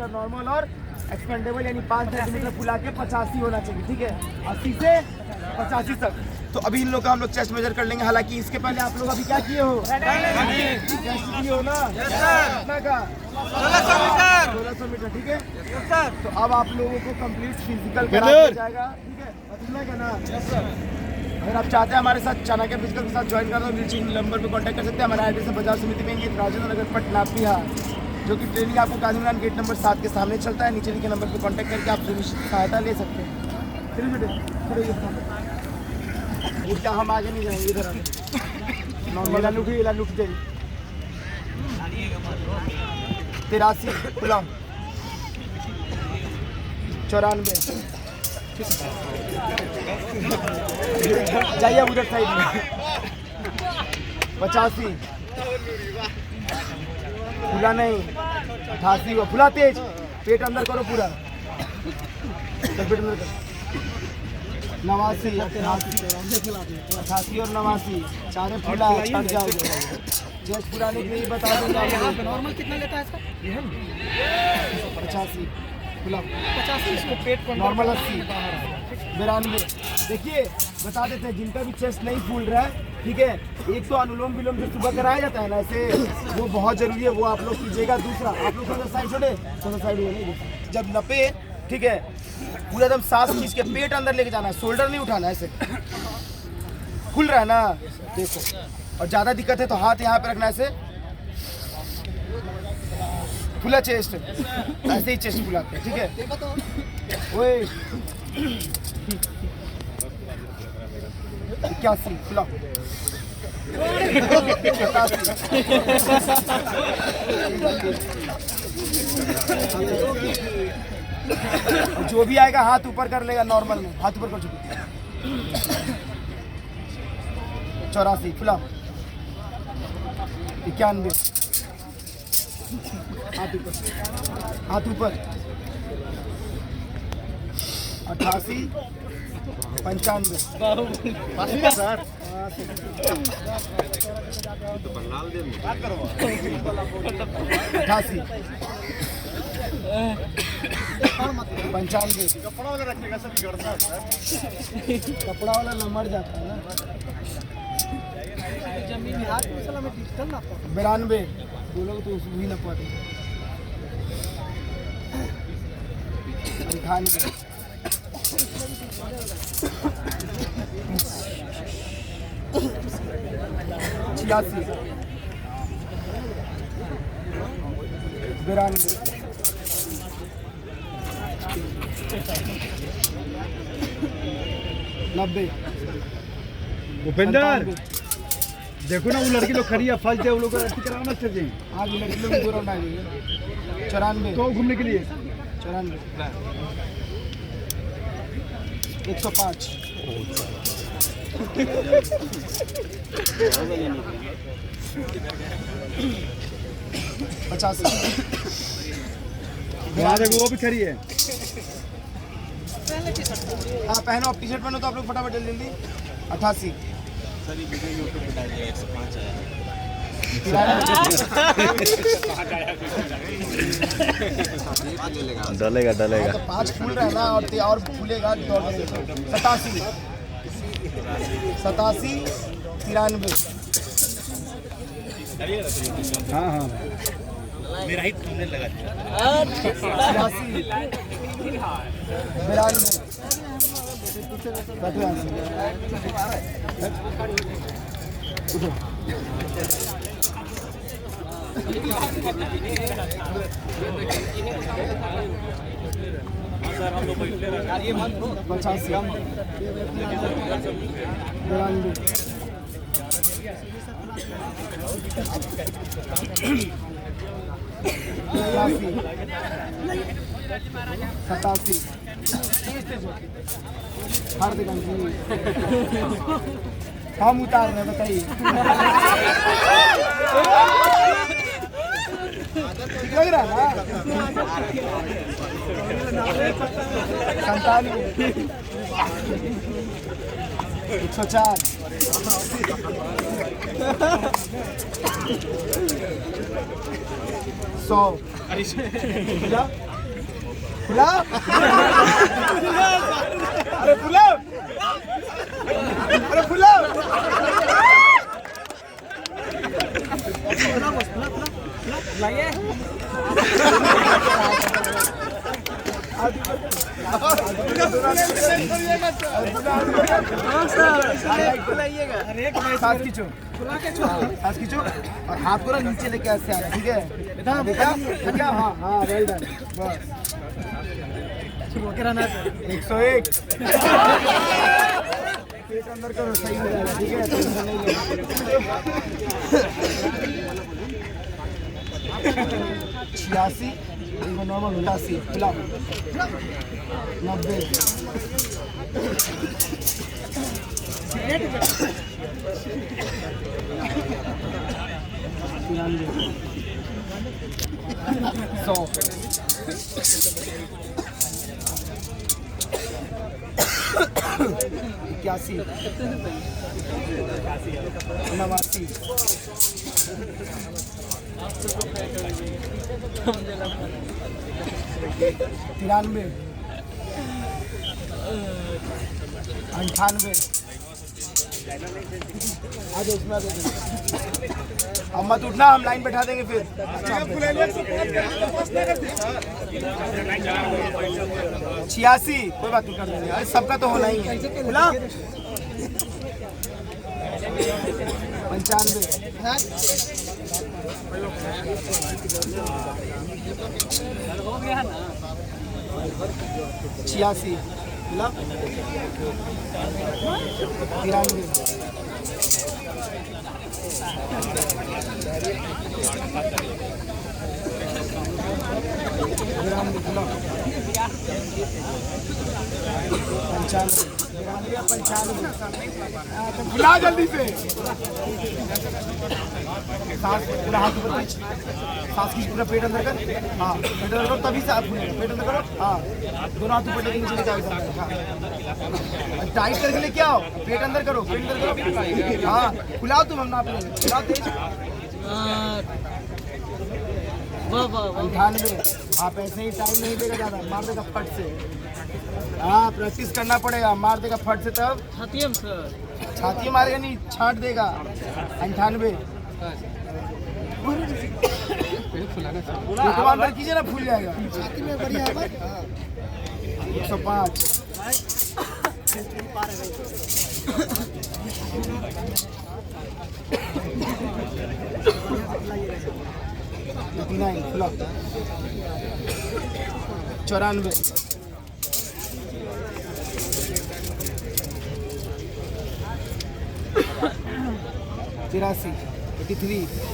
Centimetre normal और expendable यानी 5 centimetre फुला के 85 होना चाहिए, ठीक है, 80 से 85 तक। तो अभी इन लोग का हम लोग चेस्ट मेजर कर लेंगे। हालांकि इसके पहले आप लोग अभी क्या किए हो, चेस्ट किए हो ना, कितना का 1600 मीटर, ठीक है। तो अब आप लोगों को कंप्लीट फिजिकल करा दिया जाएगा, ठीक है, पता क्या ना। अगर आप चाहते हैं हमारे साथ चाणक्य फिजिकल के साथ ज्वाइन करना तो नीचे नंबर पे कांटेक्ट कर सकते हैं। हमारा एड्रेस है बाजार समिति में, राजेंद्र नगर पटना बिहार, जो कि ट्रेनिंग आपको गांधी मैदान गेट नंबर 7 के सामने चलता है। नीचे के नंबर पे कांटेक्ट करके आप सहायता ले सकते हैं। चलिए बेटे, क्या हम आगे नहीं जाएंगे, इधर आगे नॉर्मल लुट जाइए। 83 गुलाम 94 जाइए उधर साइड में 85 फुला नहीं 88 हुआ, फुला तेज, पेट अंदर करो पूरा, पेट अंदर करो 89 88 और 89 चारे फुला छट जाओगे। चेस्ट फुलाने के लिए बता दूंगा। नॉर्मल कितना लेता है इसका? 85 फुला 85, इसको पेट को नॉर्मल 80 92। देखिए बता देते हैं जिनका भी चेस्ट नहीं फूल रहा है, ठीक है, एक तो अनुलोम विलोम जो सुबह कराया जाता है ना ऐसे, वो बहुत जरूरी है, वो आप लोग कीजिएगा। दूसरा आप लोग थोड़ा साइड छोड़े, थोड़ा साइड नहीं, जब नपे, ठीक है, पूरा एकदम सांस खींच के पेट अंदर लेके जाना है, शोल्डर नहीं उठाना है, ऐसे खुल रहा है ना, देखो। और ज़्यादा दिक्कत है तो हाथ यहाँ पे रखना है, ऐसे खुला चेस्ट, ऐसे ही चेस्ट फुलाते हैं, ठीक है। ओए 81 फुलाओ 87 जो भी आएगा हाथ ऊपर कर लेगा, नॉर्मल में हाथ ऊपर कर चुके। 84 फुलाओ 91 हाथ ऊपर 88 95 सर 88 95 कपड़ा वाला नंबर जाता है ना। 92 बोलोगे तो भी ना पाते। 98 86 92 90 भूपेंद्र देखो ना, वो लड़की लोग खड़ी है, फर्स्ट डे वो लोग कराना चाहिए। हाँ लड़की लोग दूर होना है। 94 तो घूमने के लिए 94 105 85 वहाँ देखो वो भी खड़ी है। हाँ पहनो, आप टी शर्ट पहनो तो आप लोग फटाफट जल्दी 88 डलेगा तो 5 फूल रहा है ना, और फूलेगा 87 93 हाँ हाँ मेरा ही तुमने लगा 87 हम उतार रहे बताइए। लग रहा ना 104 100 फुलाओ अरे फुलाओ अरे फुलाओ सांस खींचो सांस खींचो और हाथ पूरा नीचे लेके ऐसे आना ठीक है देखा हाँ हाँ वेल डन बस 101 पेट अंदर करो सही हो जाएगा ठीक है टेंशन नहीं लेना 86 इनको नॉर्मल 89 खिलाओ 90 100 81 89 93 98 आज उसमें अब मत उठना हम लाइन बैठा देंगे फिर 86 कोई बात नहीं कर देंगे अरे सबका तो होना ही है बोला 95 86 बोला 93 बुला जल्दी से सांस पूरा हाथ ऊपर सांस की पूरा पेट अंदर कर हाँ पेट अंदर करो तभी से आप पेट अंदर करो हाँ दोनों हाथ ऊपर लेके नीचे लेके आओ टाइट करके लेके आओ पेट अंदर करो पेट अंदर करो हाँ खुलाओ तुम हम नाप लेंगे खुलाओ तेज 98 आप ऐसे ही टाइम नहीं देगा ज़्यादा मार देगा फट से हाँ प्रैक्टिस करना पड़ेगा मार देगा फट से तब छाती मारेगा नहीं छाट देगा 98 अंदर कीजिए ना फूल जाएगा छाती में बढ़िया 105 94 83